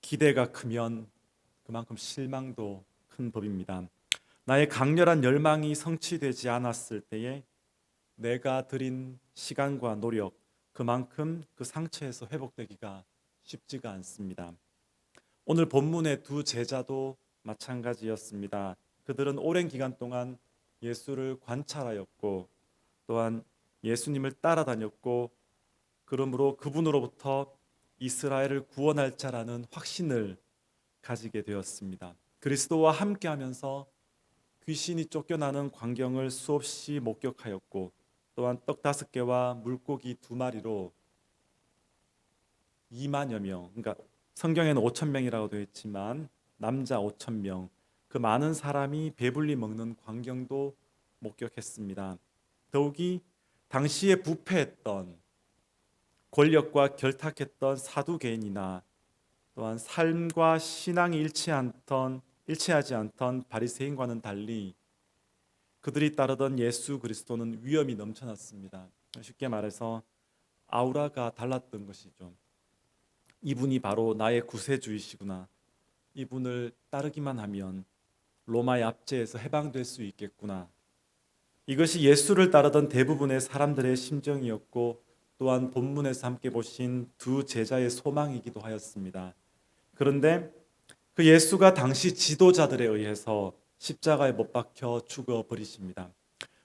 기대가 크면 그만큼 실망도 큰 법입니다. 나의 강렬한 열망이 성취되지 않았을 때에 내가 들인 시간과 노력, 그만큼 그 상처에서 회복되기가 쉽지가 않습니다. 오늘 본문의 두 제자도 마찬가지였습니다. 그들은 오랜 기간 동안 예수를 관찰하였고 또한 예수님을 따라다녔고 그러므로 그분으로부터 이스라엘을 구원할 자라는 확신을 가지게 되었습니다. 그리스도와 함께하면서 귀신이 쫓겨나는 광경을 수없이 목격하였고 또한 떡 5개와 물고기 2마리로 2만여 명, 그러니까 성경에는 5천 명이라고 되어 있지만 남자 5천 명, 그 많은 사람이 배불리 먹는 광경도 목격했습니다. 더욱이 당시에 부패했던 권력과 결탁했던 사두개인이나 또한 삶과 신앙이 일치하지 않던 바리새인과는 달리 그들이 따르던 예수 그리스도는 위엄이 넘쳐났습니다. 쉽게 말해서 아우라가 달랐던 것이죠. 이분이 바로 나의 구세주이시구나. 이분을 따르기만 하면 로마의 압제에서 해방될 수 있겠구나. 이것이 예수를 따르던 대부분의 사람들의 심정이었고 또한 본문에서 함께 보신 두 제자의 소망이기도 하였습니다. 그런데 그 예수가 당시 지도자들에 의해서 십자가에 못 박혀 죽어버리십니다.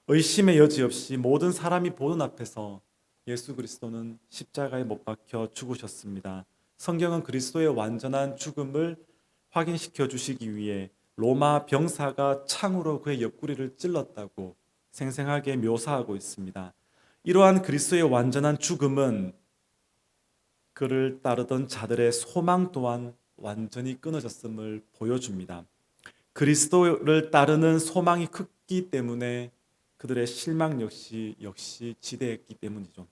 의심의 여지 없이 모든 사람이 보는 앞에서 예수 그리스도는 십자가에 못 박혀 죽으셨습니다. 성경은 그리스도의 완전한 죽음을 확인시켜 주시기 위해 로마 병사가 창으로 그의 옆구리를 찔렀다고 생생하게 묘사하고 있습니다. 이러한 그리스도의 완전한 죽음은 그를 따르던 자들의 소망 또한 완전히 끊어졌음을 보여줍니다. 그리스도를 따르는 소망이 크기 때문에 그들의 실망 역시 지대했기 때문이죠.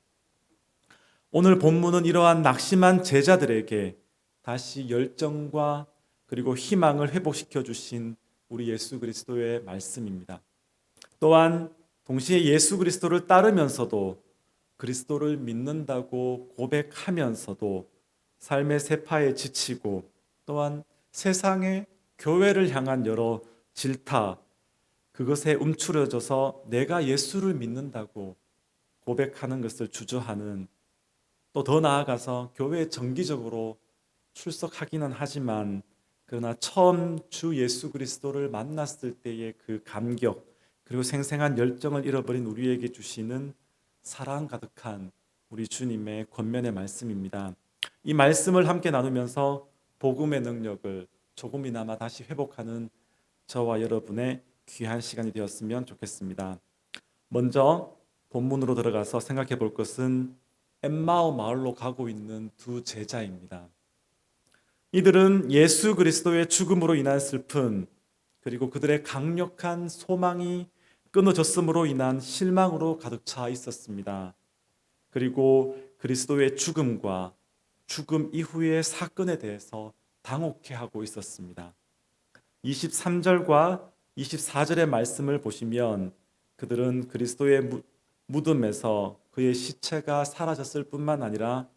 오늘 본문은 이러한 낙심한 제자들에게 다시 열정과 그리고 희망을 회복시켜 주신 우리 예수 그리스도의 말씀입니다. 또한 동시에 예수 그리스도를 따르면서도 그리스도를 믿는다고 고백하면서도 삶의 세파에 지치고 또한 세상의 교회를 향한 여러 질타, 그것에 움츠러져서 내가 예수를 믿는다고 고백하는 것을 주저하는, 또 더 나아가서 교회에 정기적으로 출석하기는 하지만 그러나 처음 주 예수 그리스도를 만났을 때의 그 감격 그리고 생생한 열정을 잃어버린 우리에게 주시는 사랑 가득한 우리 주님의 권면의 말씀입니다. 이 말씀을 함께 나누면서 복음의 능력을 조금이나마 다시 회복하는 저와 여러분의 귀한 시간이 되었으면 좋겠습니다. 먼저 본문으로 들어가서 생각해 볼 것은 엠마오 마을로 가고 있는 두 제자입니다. 이들은 예수 그리스도의 죽음으로 인한 슬픔 그리고 그들의 강력한 소망이 끊어졌음으로 인한 실망으로 가득 차 있었습니다. 그리고 그리스도의 죽음과 죽음 이후의 사건에 대해서 당혹해하고 있었습니다. 23절과 24절의 말씀을 보시면 그들은 그리스도의 무덤에서 그의 시체가 사라졌을 뿐만 아니라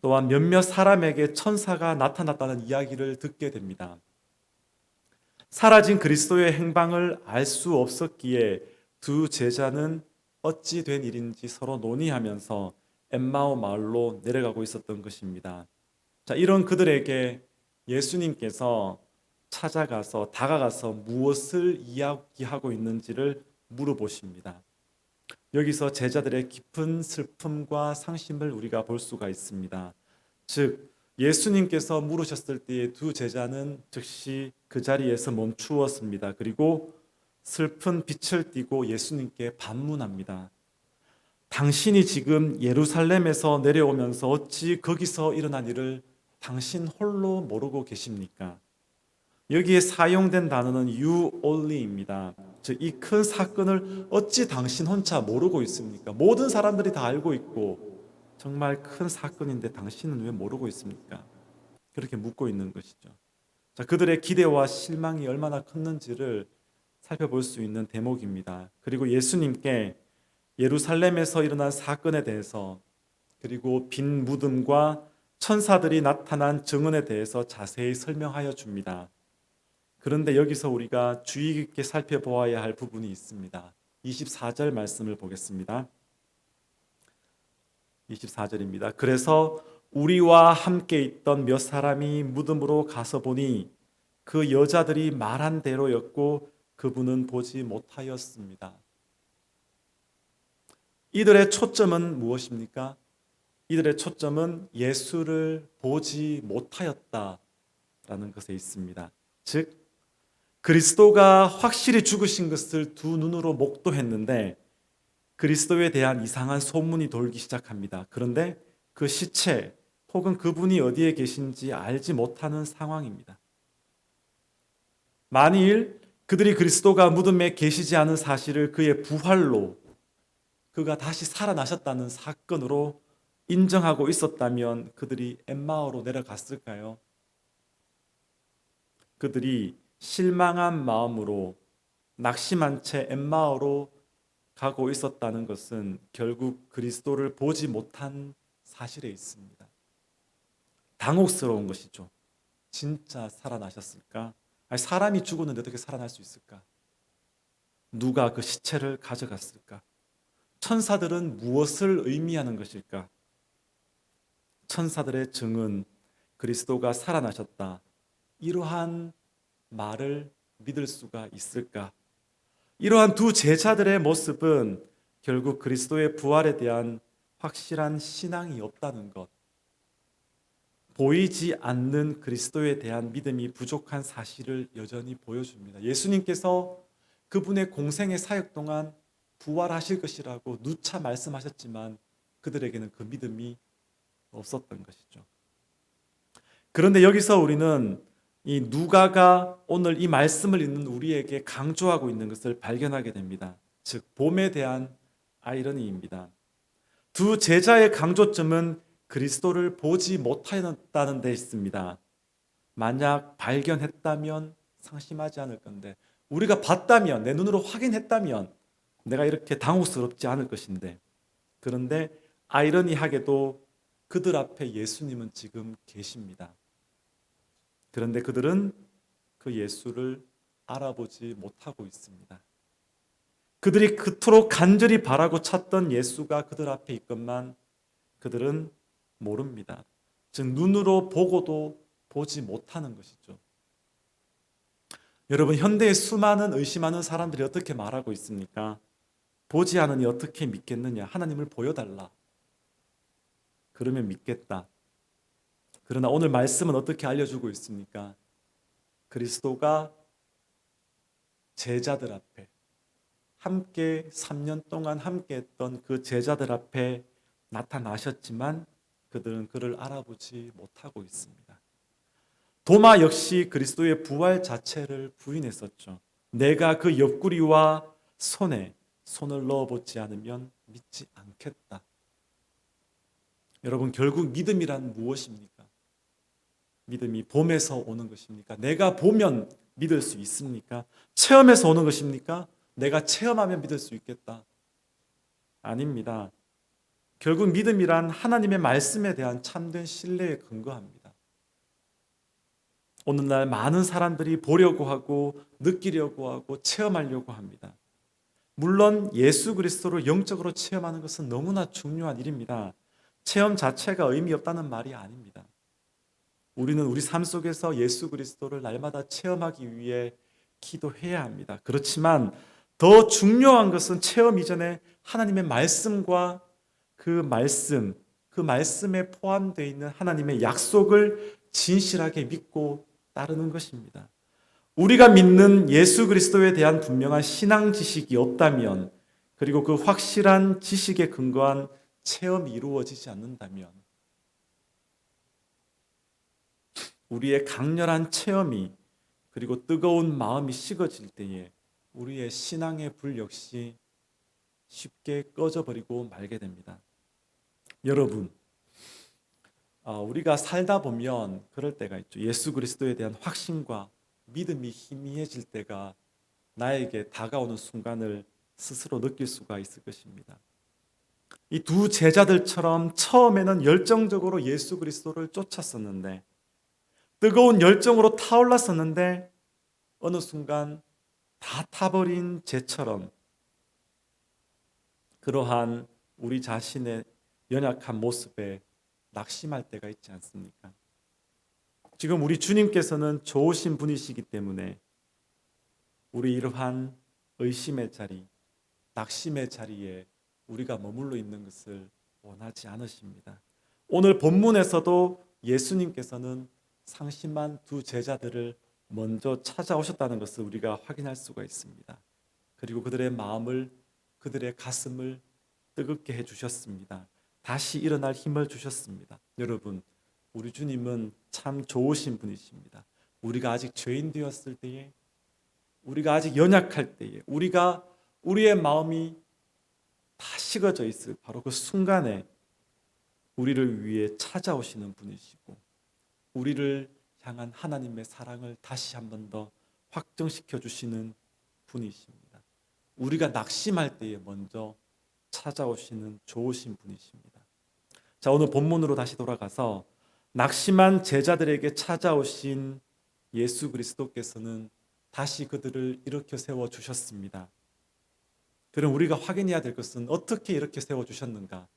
또한 몇몇 사람에게 천사가 나타났다는 이야기를 듣게 됩니다. 사라진 그리스도의 행방을 알 수 없었기에 두 제자는 어찌 된 일인지 서로 논의하면서 엠마오 마을로 내려가고 있었던 것입니다. 자, 이런 그들에게 예수님께서 찾아가서 다가가서 무엇을 이야기하고 있는지를 물어보십니다. 여기서 제자들의 깊은 슬픔과 상심을 우리가 볼 수가 있습니다. 즉 예수님께서 물으셨을 때의 두 제자는 즉시 그 자리에서 멈추었습니다. 그리고 슬픈 빛을 띠고 예수님께 반문합니다. 당신이 지금 예루살렘에서 내려오면서 어찌 거기서 일어난 일을 당신 홀로 모르고 계십니까? 여기에 사용된 단어는 you only입니다. 즉 이 큰 사건을 어찌 당신 혼자 모르고 있습니까? 모든 사람들이 다 알고 있고 정말 큰 사건인데 당신은 왜 모르고 있습니까? 그렇게 묻고 있는 것이죠. 자, 그들의 기대와 실망이 얼마나 컸는지를 살펴볼 수 있는 대목입니다. 그리고 예수님께 예루살렘에서 일어난 사건에 대해서 그리고 빈 무덤과 천사들이 나타난 증언에 대해서 자세히 설명하여 줍니다. 그런데 여기서 우리가 주의 깊게 살펴보아야 할 부분이 있습니다. 24절 말씀을 보겠습니다. 24절입니다. 그래서 우리와 함께 있던 몇 사람이 무덤으로 가서 보니 그 여자들이 말한 대로였고 그분은 보지 못하였습니다. 이들의 초점은 무엇입니까? 이들의 초점은 예수를 보지 못하였다라는 것에 있습니다. 즉 그리스도가 확실히 죽으신 것을 두 눈으로 목도했는데 그리스도에 대한 이상한 소문이 돌기 시작합니다. 그런데 그 시체 혹은 그분이 어디에 계신지 알지 못하는 상황입니다. 만일 그들이 그리스도가 무덤에 계시지 않은 사실을 그의 부활로 그가 다시 살아나셨다는 사건으로 인정하고 있었다면 그들이 엠마오로 내려갔을까요? 그들이 실망한 마음으로 낙심한 채 엠마오로 가고 있었다는 것은 결국 그리스도를 보지 못한 사실에 있습니다. 당혹스러운 것이죠. 진짜 살아나셨을까? 아니, 사람이 죽었는데 어떻게 살아날 수 있을까? 누가 그 시체를 가져갔을까? 천사들은 무엇을 의미하는 것일까? 천사들의 증은 그리스도가 살아나셨다. 이러한 말을 믿을 수가 있을까? 이러한 두 제자들의 모습은 결국 그리스도의 부활에 대한 확실한 신앙이 없다는 것, 보이지 않는 그리스도에 대한 믿음이 부족한 사실을 여전히 보여줍니다. 예수님께서 그분의 공생의 사역 동안 부활하실 것이라고 누차 말씀하셨지만 그들에게는 그 믿음이 없었던 것이죠. 그런데 여기서 우리는 이 누가가 오늘 이 말씀을 읽는 우리에게 강조하고 있는 것을 발견하게 됩니다. 즉 봄에 대한 아이러니입니다. 두 제자의 강조점은 그리스도를 보지 못하였다는 데 있습니다. 만약 발견했다면 상심하지 않을 건데 우리가 봤다면 내 눈으로 확인했다면 내가 이렇게 당혹스럽지 않을 것인데 그런데 아이러니하게도 그들 앞에 예수님은 지금 계십니다. 그런데 그들은 그 예수를 알아보지 못하고 있습니다. 그들이 그토록 간절히 바라고 찾던 예수가 그들 앞에 있건만 그들은 모릅니다. 즉 눈으로 보고도 보지 못하는 것이죠. 여러분 현대의 수많은 의심하는 사람들이 어떻게 말하고 있습니까? 보지 않으니 어떻게 믿겠느냐? 하나님을 보여달라. 그러면 믿겠다. 그러나 오늘 말씀은 어떻게 알려주고 있습니까? 그리스도가 제자들 앞에 함께 3년 동안 함께 했던 그 제자들 앞에 나타나셨지만 그들은 그를 알아보지 못하고 있습니다. 도마 역시 그리스도의 부활 자체를 부인했었죠. 내가 그 옆구리와 손에 손을 넣어보지 않으면 믿지 않겠다. 여러분 결국 믿음이란 무엇입니까? 믿음이 봄에서 오는 것입니까? 내가 보면 믿을 수 있습니까? 체험에서 오는 것입니까? 내가 체험하면 믿을 수 있겠다. 아닙니다. 결국 믿음이란 하나님의 말씀에 대한 참된 신뢰에 근거합니다. 오늘날 많은 사람들이 보려고 하고 느끼려고 하고 체험하려고 합니다. 물론 예수 그리스도를 영적으로 체험하는 것은 너무나 중요한 일입니다. 체험 자체가 의미 없다는 말이 아닙니다. 우리는 우리 삶 속에서 예수 그리스도를 날마다 체험하기 위해 기도해야 합니다. 그렇지만 더 중요한 것은 체험 이전에 하나님의 말씀과 그 말씀에 포함되어 있는 하나님의 약속을 진실하게 믿고 따르는 것입니다. 우리가 믿는 예수 그리스도에 대한 분명한 신앙 지식이 없다면 그리고 그 확실한 지식에 근거한 체험이 이루어지지 않는다면 우리의 강렬한 체험이 그리고 뜨거운 마음이 식어질 때에 우리의 신앙의 불 역시 쉽게 꺼져버리고 말게 됩니다. 여러분, 우리가 살다 보면 그럴 때가 있죠. 예수 그리스도에 대한 확신과 믿음이 희미해질 때가 나에게 다가오는 순간을 스스로 느낄 수가 있을 것입니다. 이 두 제자들처럼 처음에는 열정적으로 예수 그리스도를 쫓았었는데, 뜨거운 열정으로 타올랐었는데, 어느 순간 다 타버린 재처럼 그러한 우리 자신의 연약한 모습에 낙심할 때가 있지 않습니까? 지금 우리 주님께서는 좋으신 분이시기 때문에 우리 이러한 의심의 자리, 낙심의 자리에 우리가 머물러 있는 것을 원하지 않으십니다. 오늘 본문에서도 예수님께서는 상심한 두 제자들을 먼저 찾아오셨다는 것을 우리가 확인할 수가 있습니다. 그리고 그들의 마음을, 그들의 가슴을 뜨겁게 해주셨습니다. 다시 일어날 힘을 주셨습니다. 여러분, 우리 주님은 참 좋으신 분이십니다. 우리가 아직 죄인 되었을 때에, 우리가 아직 연약할 때에, 우리의 마음이 다 식어져 있을 바로 그 순간에 우리를 위해 찾아오시는 분이시고, 우리를 향한 하나님의 사랑을 다시 한 번 더 확정시켜 주시는 분이십니다. 우리가 낙심할 때에 먼저 찾아오시는 좋으신 분이십니다. 자, 오늘 본문으로 다시 돌아가서 낙심한 제자들에게 찾아오신 예수 그리스도께서는 다시 그들을 일으켜 세워 주셨습니다. 그럼 우리가 확인해야 될 것은 어떻게 일으켜 세워 주셨는가?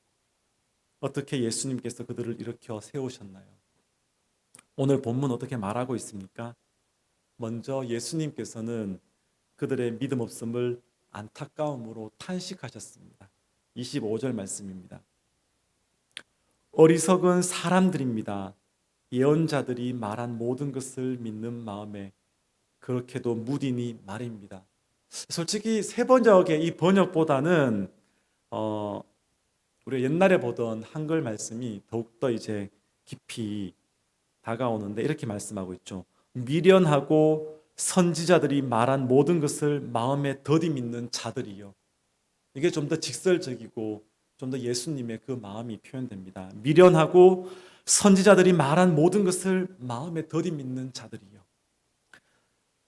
어떻게 예수님께서 그들을 일으켜 세우셨나요? 오늘 본문 어떻게 말하고 있습니까? 먼저 예수님께서는 그들의 믿음 없음을 안타까움으로 탄식하셨습니다. 25절 말씀입니다. 어리석은 사람들입니다. 예언자들이 말한 모든 것을 믿는 마음에 그렇게도 무디니 말입니다. 솔직히 세 번역의 이 번역보다는 우리가 옛날에 보던 한글 말씀이 더욱더 이제 깊이 다가오는데 이렇게 말씀하고 있죠. 미련하고 선지자들이 말한 모든 것을 마음에 더디 믿는 자들이요. 이게 좀 더 직설적이고 좀 더 예수님의 그 마음이 표현됩니다. 미련하고 선지자들이 말한 모든 것을 마음에 더디 믿는 자들이요.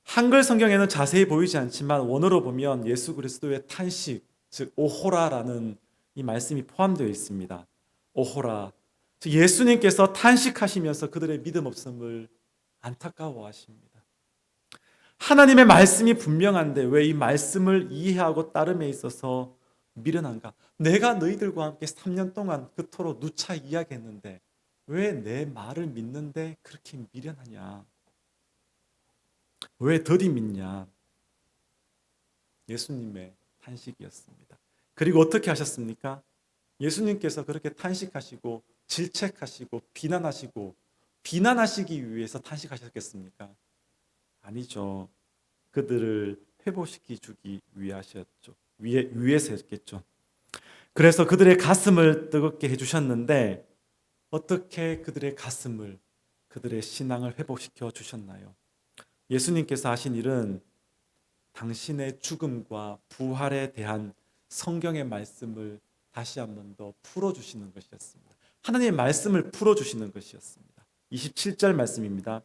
한글 성경에는 자세히 보이지 않지만 원어로 보면 예수 그리스도의 탄식, 즉 오호라라는 이 말씀이 포함되어 있습니다. 오호라. 즉 예수님께서 탄식하시면서 그들의 믿음 없음을 안타까워하십니다. 하나님의 말씀이 분명한데 왜 이 말씀을 이해하고 따름에 있어서 미련한가? 내가 너희들과 함께 3년 동안 그토록 누차 이야기했는데 왜 내 말을 믿는데 그렇게 미련하냐? 왜 더디 믿냐? 예수님의 탄식이었습니다. 그리고 어떻게 하셨습니까? 예수님께서 그렇게 탄식하시고 질책하시고 비난하시기 위해서 탄식하셨겠습니까? 아니죠. 그들을 회복시키 주기 위해서였겠죠. 그래서 그들의 가슴을 뜨겁게 해주셨는데 어떻게 그들의 가슴을, 그들의 신앙을 회복시켜 주셨나요? 예수님께서 하신 일은 당신의 죽음과 부활에 대한 성경의 말씀을 다시 한 번 더 풀어주시는 것이었습니다. 하나님의 말씀을 풀어주시는 것이었습니다. 27절 말씀입니다.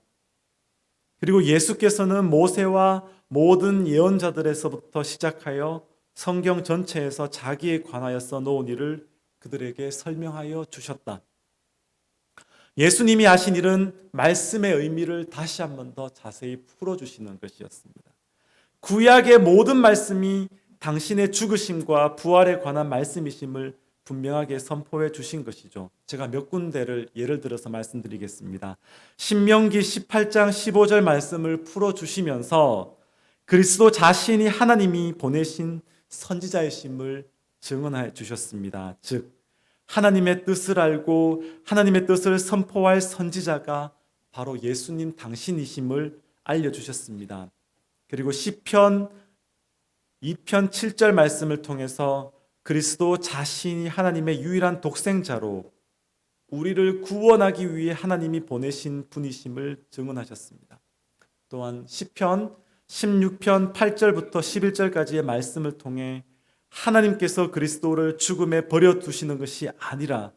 그리고 예수께서는 모세와 모든 예언자들에서부터 시작하여 성경 전체에서 자기에 관하여 써놓은 일을 그들에게 설명하여 주셨다. 예수님이 하신 일은 말씀의 의미를 다시 한 번 더 자세히 풀어주시는 것이었습니다. 구약의 모든 말씀이 당신의 죽으심과 부활에 관한 말씀이심을 분명하게 선포해 주신 것이죠. 제가 몇 군데를 예를 들어서 말씀드리겠습니다. 신명기 18장 15절 말씀을 풀어주시면서 그리스도 자신이 하나님이 보내신 선지자이심을 증언해 주셨습니다. 즉 하나님의 뜻을 알고 하나님의 뜻을 선포할 선지자가 바로 예수님 당신이심을 알려주셨습니다. 그리고 시편 2편 7절 말씀을 통해서 그리스도 자신이 하나님의 유일한 독생자로 우리를 구원하기 위해 하나님이 보내신 분이심을 증언하셨습니다. 또한 시편 16편 8절부터 11절까지의 말씀을 통해 하나님께서 그리스도를 죽음에 버려두시는 것이 아니라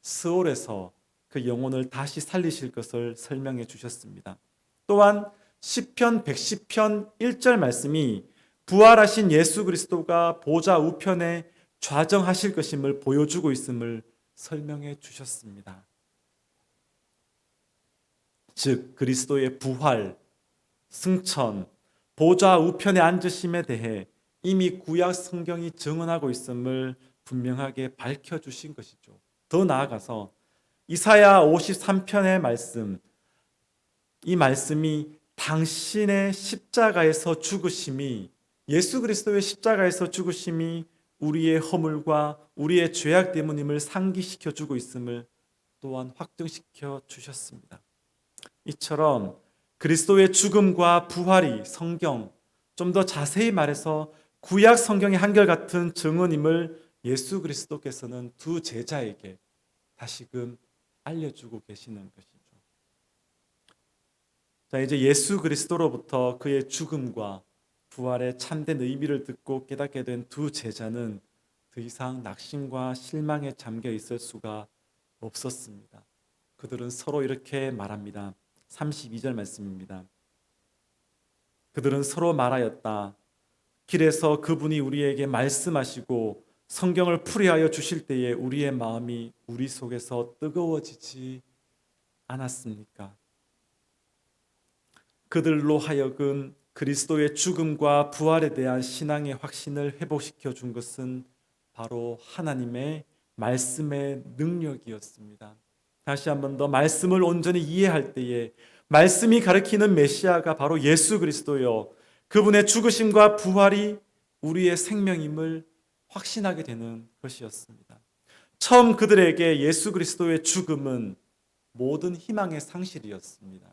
스올에서 그 영혼을 다시 살리실 것을 설명해 주셨습니다. 또한 시편 110편 1절 말씀이 부활하신 예수 그리스도가 보좌 우편에 좌정하실 것임을 보여주고 있음을 설명해 주셨습니다. 즉 그리스도의 부활, 승천, 보좌 우편에 앉으심에 대해 이미 구약 성경이 증언하고 있음을 분명하게 밝혀주신 것이죠. 더 나아가서 이사야 53편의 말씀, 이 말씀이 당신의 십자가에서 죽으심이, 예수 그리스도의 십자가에서 죽으심이 우리의 허물과 우리의 죄악 때문임을 상기시켜 주고 있음을 또한 확증시켜 주셨습니다. 이처럼 그리스도의 죽음과 부활이 성경, 좀 더 자세히 말해서 구약 성경의 한결같은 증언임을 예수 그리스도께서는 두 제자에게 다시금 알려주고 계시는 것이죠. 자, 이제 예수 그리스도로부터 그의 죽음과 부활의 참된 의미를 듣고 깨닫게 된 두 제자는 더 이상 낙심과 실망에 잠겨 있을 수가 없었습니다. 그들은 서로 이렇게 말합니다. 32절 말씀입니다. 그들은 서로 말하였다. 길에서 그분이 우리에게 말씀하시고 성경을 풀이하여 주실 때에 우리의 마음이 우리 속에서 뜨거워지지 않았습니까? 그들로 하여금 그리스도의 죽음과 부활에 대한 신앙의 확신을 회복시켜 준 것은 바로 하나님의 말씀의 능력이었습니다. 다시 한 번 더 말씀을 온전히 이해할 때에 말씀이 가리키는 메시아가 바로 예수 그리스도요, 그분의 죽으심과 부활이 우리의 생명임을 확신하게 되는 것이었습니다. 처음 그들에게 예수 그리스도의 죽음은 모든 희망의 상실이었습니다.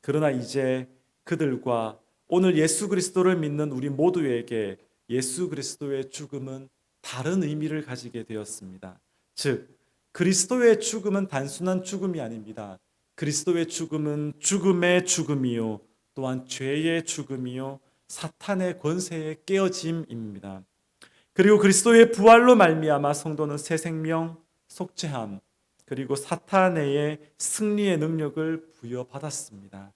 그러나 이제 그들과 오늘 예수 그리스도를 믿는 우리 모두에게 예수 그리스도의 죽음은 다른 의미를 가지게 되었습니다. 즉, 그리스도의 죽음은 단순한 죽음이 아닙니다. 그리스도의 죽음은 죽음의 죽음이요, 또한 죄의 죽음이요, 사탄의 권세의 깨어짐입니다. 그리고 그리스도의 부활로 말미암아 성도는 새 생명, 속죄함, 그리고 사탄의 승리의 능력을 부여받았습니다.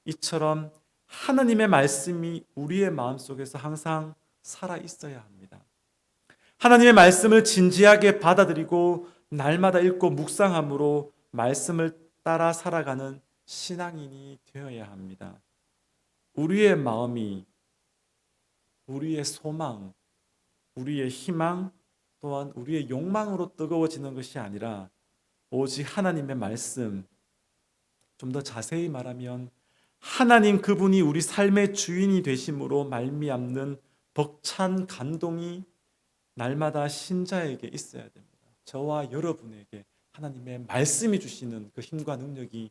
이처럼 하나님의 말씀이 우리의 마음속에서 항상 살아 있어야 합니다. 하나님의 말씀을 진지하게 받아들이고 날마다 읽고 묵상함으로 말씀을 따라 살아가는 신앙인이 되어야 합니다. 우리의 마음이 우리의 소망, 우리의 희망, 또한 우리의 욕망으로 뜨거워지는 것이 아니라 오직 하나님의 말씀, 좀 더 자세히 말하면 하나님 그분이 우리 삶의 주인이 되심으로 말미암는 벅찬 감동이 날마다 신자에게 있어야 됩니다. 저와 여러분에게 하나님의 말씀이 주시는 그 힘과 능력이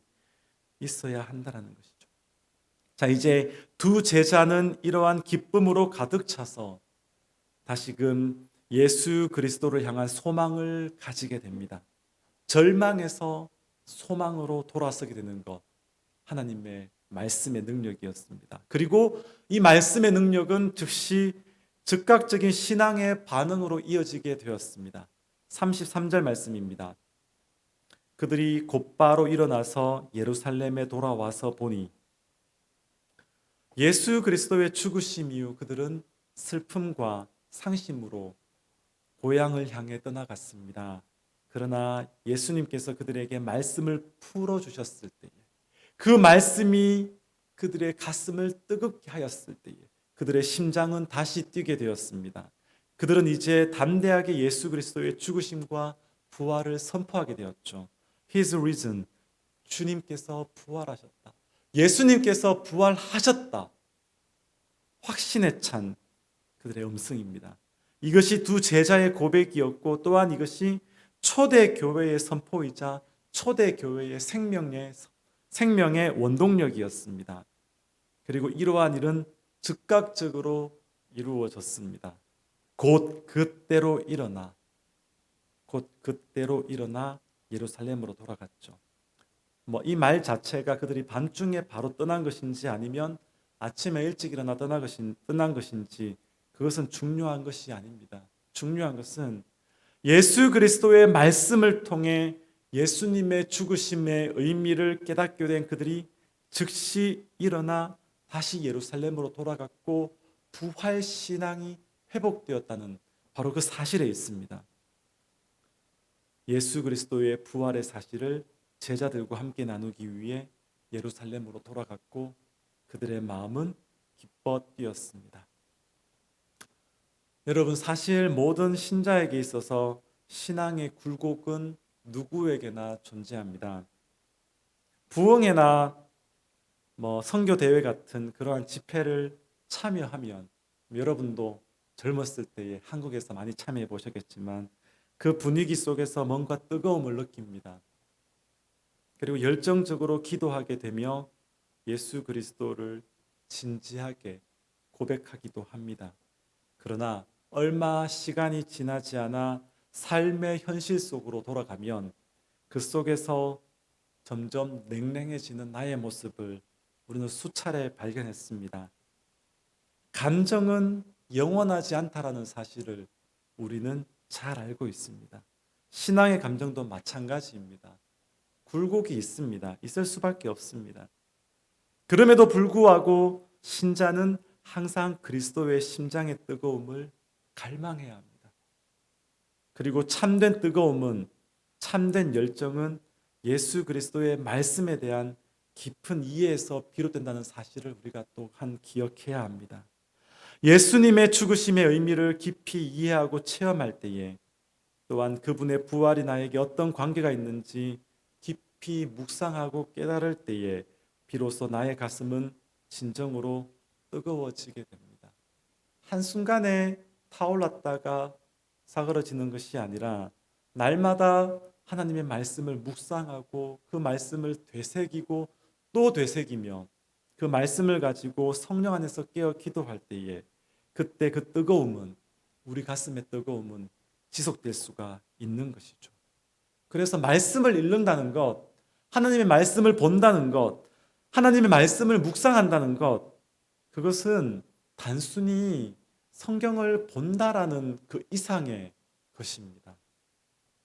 있어야 한다는 것이죠. 자, 이제 두 제자는 이러한 기쁨으로 가득 차서 다시금 예수 그리스도를 향한 소망을 가지게 됩니다. 절망에서 소망으로 돌아서게 되는 것, 하나님의 말씀의 능력이었습니다. 그리고 이 말씀의 능력은 즉시 즉각적인 신앙의 반응으로 이어지게 되었습니다. 33절 말씀입니다. 그들이 곧바로 일어나서 예루살렘에 돌아와서 보니 예수 그리스도의 죽으심 이후 그들은 슬픔과 상심으로 고향을 향해 떠나갔습니다. 그러나 예수님께서 그들에게 말씀을 풀어주셨을 때에, 그 말씀이 그들의 가슴을 뜨겁게 하였을 때에 그들의 심장은 다시 뛰게 되었습니다. 그들은 이제 담대하게 예수 그리스도의 죽으심과 부활을 선포하게 되었죠. His risen, 주님께서 부활하셨다. 예수님께서 부활하셨다. 확신에 찬 그들의 음성입니다. 이것이 두 제자의 고백이었고 또한 이것이 초대교회의 선포이자 초대교회의 생명의 원동력이었습니다. 그리고 이러한 일은 즉각적으로 이루어졌습니다. 곧 그때로 일어나 예루살렘으로 돌아갔죠. 이 말 자체가 그들이 밤중에 바로 떠난 것인지 아니면 아침에 일찍 일어나 떠난 것인지 그것은 중요한 것이 아닙니다. 중요한 것은 예수 그리스도의 말씀을 통해 예수님의 죽으심의 의미를 깨닫게 된 그들이 즉시 일어나 다시 예루살렘으로 돌아갔고 부활 신앙이 회복되었다는 바로 그 사실에 있습니다. 예수 그리스도의 부활의 사실을 제자들과 함께 나누기 위해 예루살렘으로 돌아갔고 그들의 마음은 기뻐 뛰었습니다. 여러분, 사실 모든 신자에게 있어서 신앙의 굴곡은 누구에게나 존재합니다. 부흥회나 선교 대회 같은 그러한 집회를 참여하면 여러분도 젊었을 때에 한국에서 많이 참여해 보셨겠지만 그 분위기 속에서 뭔가 뜨거움을 느낍니다. 그리고 열정적으로 기도하게 되며 예수 그리스도를 진지하게 고백하기도 합니다. 그러나 얼마 시간이 지나지 않아 삶의 현실 속으로 돌아가면 그 속에서 점점 냉랭해지는 나의 모습을 우리는 수차례 발견했습니다. 감정은 영원하지 않다라는 사실을 우리는 잘 알고 있습니다. 신앙의 감정도 마찬가지입니다. 굴곡이 있습니다. 있을 수밖에 없습니다. 그럼에도 불구하고 신자는 항상 그리스도의 심장의 뜨거움을 갈망해야 합니다. 그리고 참된 뜨거움은, 참된 열정은 예수 그리스도의 말씀에 대한 깊은 이해에서 비롯된다는 사실을 우리가 또한 기억해야 합니다. 예수님의 죽으심의 의미를 깊이 이해하고 체험할 때에, 또한 그분의 부활이 나에게 어떤 관계가 있는지 깊이 묵상하고 깨달을 때에 비로소 나의 가슴은 진정으로 뜨거워지게 됩니다. 한순간에 타올랐다가 사그러지는 것이 아니라 날마다 하나님의 말씀을 묵상하고 그 말씀을 되새기고 또 되새기며 그 말씀을 가지고 성령 안에서 깨어 기도할 때에 그때 그 뜨거움은, 우리 가슴의 뜨거움은 지속될 수가 있는 것이죠. 그래서 말씀을 읽는다는 것, 하나님의 말씀을 본다는 것, 하나님의 말씀을 묵상한다는 것, 그것은 단순히 성경을 본다라는 그 이상의 것입니다.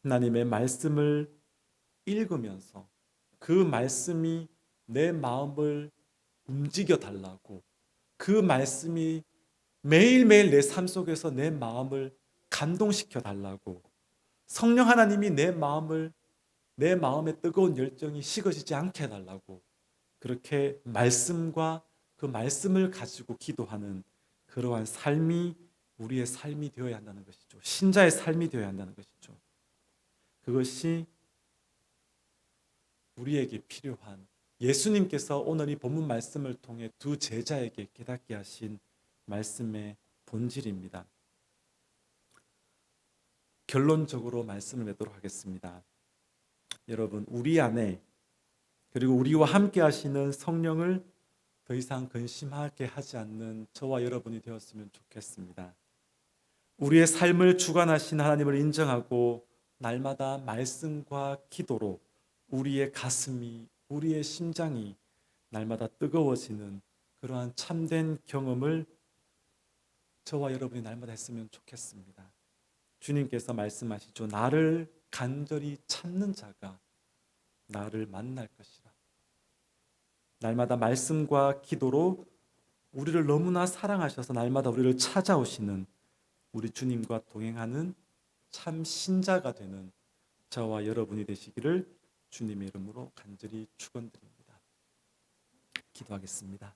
하나님의 말씀을 읽으면서 그 말씀이 내 마음을 움직여 달라고, 그 말씀이 매일매일 내 삶 속에서 내 마음을 감동시켜 달라고, 성령 하나님이 내 마음의 뜨거운 열정이 식어지지 않게 해달라고, 그렇게 말씀과 그 말씀을 가지고 기도하는 그러한 삶이 우리의 삶이 되어야 한다는 것이죠. 신자의 삶이 되어야 한다는 것이죠. 그것이 우리에게 필요한, 예수님께서 오늘 이 본문 말씀을 통해 두 제자에게 깨닫게 하신 말씀의 본질입니다. 결론적으로 말씀을 맺도록 하겠습니다. 여러분, 우리 안에, 그리고 우리와 함께 하시는 성령을 더 이상 근심하게 하지 않는 저와 여러분이 되었으면 좋겠습니다. 우리의 삶을 주관하신 하나님을 인정하고 날마다 말씀과 기도로 우리의 가슴이, 우리의 심장이 날마다 뜨거워지는 그러한 참된 경험을 저와 여러분이 날마다 했으면 좋겠습니다. 주님께서 말씀하시죠. 나를 간절히 찾는 자가 나를 만날 것이라. 날마다 말씀과 기도로 우리를 너무나 사랑하셔서 날마다 우리를 찾아오시는 우리 주님과 동행하는 참 신자가 되는 저와 여러분이 되시기를 주님의 이름으로 간절히 축원드립니다. 기도하겠습니다.